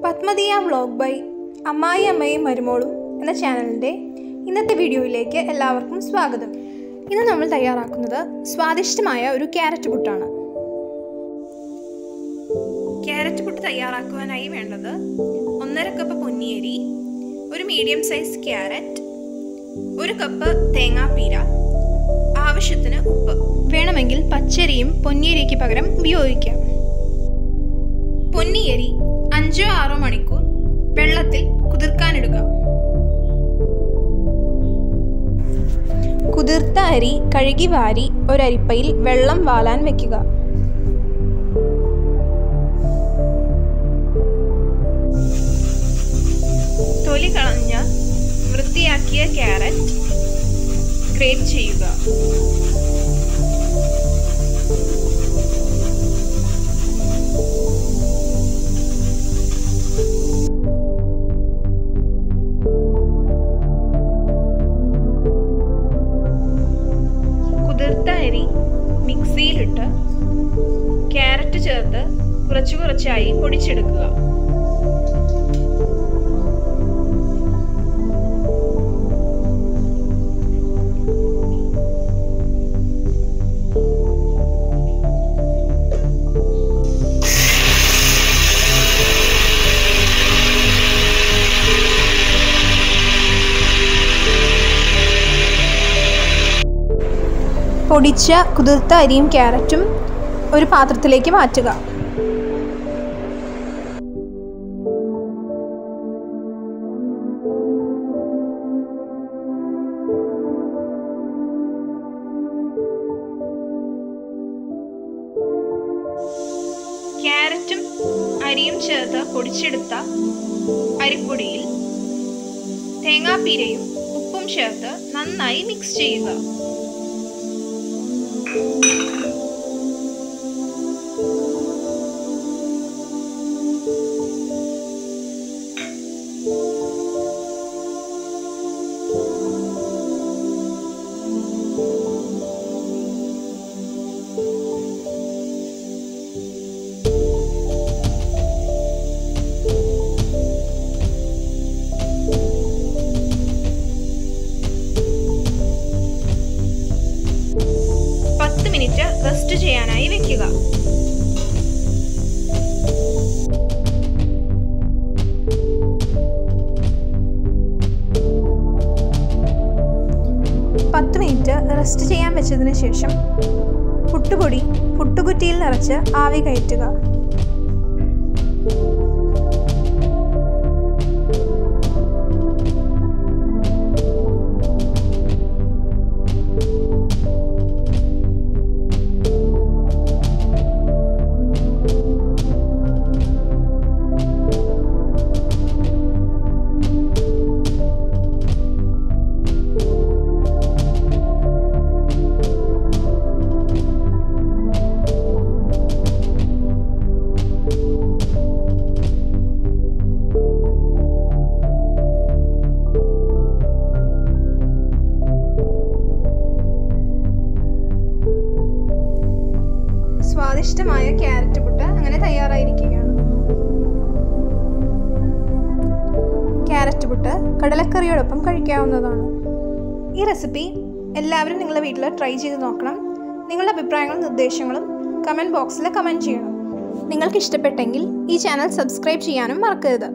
Padmadiyavlog by Ammayummarumolum എന്ന ചാനലിന്റെ ഇന്നത്തെ വീഡിയോയിലേക്ക് എല്ലാവർക്കും സ്വാഗതം. ഇന്ന് നമ്മൾ തയ്യാറാക്കുന്നത് സ്വാദിഷ്ടമായ ഒരു ക്യാരറ്റ് പുട്ടാണ്. ക്യാരറ്റ് പുട്ട് തയ്യാറാക്കുവാനായി വേണ്ടത് 1.5 കപ്പ് പൊന്നിയരി, ഒരു മീഡിയം സൈസ് ക്യാരറ്റ്, 1 കപ്പ് തേങ്ങാപ്പീര, ആവശ്യത്തിന് ഉപ്പ്. വേണമെങ്കിൽ പച്ചരിയും പൊന്നിയരിക്ക് പകരം ഉപയോഗിക്കാം. പൊന്നിയരി 5-6 മണിക്കൂർ വെള്ളത്തിൽ കുതിർക്കാനിടുക. കുതിർത്ത അരി കഴുകി വാരി ഒരരിപ്പയിൽ വെള്ളം വാലാൻ വെക്കുക. തൊലി കളഞ്ഞ വൃത്തിയാക്കിയ ക്യാരറ്റ് ഗ്രേറ്റ് ചെയ്യുക. കുതിർത്ത അരി മിക്സിയിലിട്ട് ക്യാരറ്റ് ചേർത്ത് കുറച്ചായി പൊടിച്ചെടുക്കുക. പൊടിച്ച കുതിർത്ത അരിയും ക്യാരറ്റും ഒരു പാത്രത്തിലേക്ക് മാറ്റുക. ക്യാരറ്റും അരിയും ചേർത്ത് പൊടിച്ചെടുത്ത അരിപ്പൊടിയിൽ തേങ്ങാപ്പീരയും ഉപ്പും ചേർത്ത് നന്നായി മിക്സ് ചെയ്യുക. റെസ്റ്റ് ചെയ്യാനായി വെക്കുക. മിനിറ്റ് റെസ്റ്റ് ചെയ്യാൻ വെച്ചതിന് ശേഷം പുട്ടുപൊടി പുട്ടുകുറ്റിയിൽ നിറച്ച് ആവി കയറ്റുക. സ്വാദിഷ്ടമായ ക്യാരറ്റ് പുട്ട് അങ്ങനെ തയ്യാറായിരിക്കുകയാണ്. ക്യാരറ്റ് പുട്ട് കടലക്കറിയോടൊപ്പം കഴിക്കാവുന്നതാണ്. ഈ റെസിപ്പി എല്ലാവരും നിങ്ങളുടെ വീട്ടിൽ ട്രൈ ചെയ്ത് നോക്കണം. നിങ്ങളുടെ അഭിപ്രായങ്ങളും നിർദ്ദേശങ്ങളും കമൻറ്റ് ബോക്സിൽ കമൻറ്റ് ചെയ്യണം. നിങ്ങൾക്ക് ഇഷ്ടപ്പെട്ടെങ്കിൽ ഈ ചാനൽ സബ്സ്ക്രൈബ് ചെയ്യാനും മറക്കരുത്.